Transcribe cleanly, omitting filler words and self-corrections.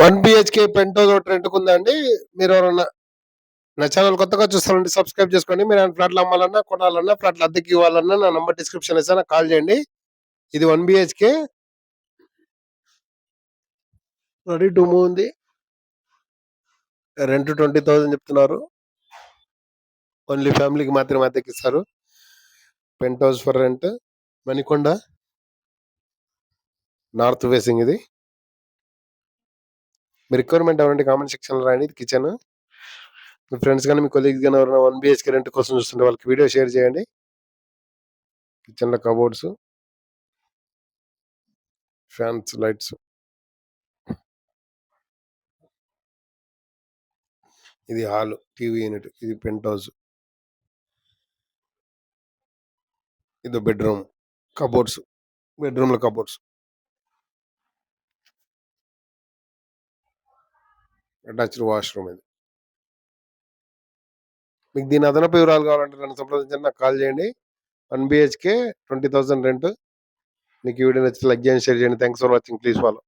1 BHK pent house ఒకటి రెంట్‌కి ఉందండి. మీరు ఎవరన్నా నా ఛానల్ కొత్తగా చూస్తారంటే సబ్స్క్రైబ్ చేసుకోండి. మీరు ఏమైనా ఫ్లాట్లు అమ్మాలన్నా, కొనాలన్నా, ఫ్లాట్లు అద్దెకి ఇవ్వాలన్నా నా నంబర్ డిస్క్రిప్షన్‌లో ఇస్తాను. నాకు కాల్ చేయండి. ఇది 1 బిహెచ్కే రెడీ టు మూవ్ ఉంది. రెంట్ 20,000 చెప్తున్నారు. ఓన్లీ ఫ్యామిలీకి మాత్రమే అద్దెకిస్తారు. Penthouse for rent Manikonda north facing ఇది. మీ రిక్వైర్మెంట్ ఏమంటే కామెంట్ సెక్షన్లో రాయండి. ఇది కిచెన్. మీ ఫ్రెండ్స్ కానీ మీ కొలీగ్స్ కానీ ఎవరైనా 1 బిహెచ్కే రెంట్ కోసం చూస్తుంటే వాళ్ళకి వీడియో షేర్ చేయండి. కిచెన్లో కబోర్డ్స్, ఫ్యాన్స్, లైట్స్. ఇది హాల్, టీవీ యూనిట్. ఇది పెంట్ హౌస్. ఇది బెడ్రూమ్, కబోర్డ్స్, బెడ్రూమ్లో కబోర్డ్స్, అటాచ్డ్ వాష్రూమ్. ఇది మీకు దీని అదనపు వివరాలు కావాలంటే నన్ను సంప్రదించండి, నాకు కాల్ చేయండి. 1 బిహెచ్కే 20,000 రెంట్. మీకు ఈ వీడియో నచ్చితే లైక్ చేయండి, షేర్ చేయండి. Thanks for watching. Please follow.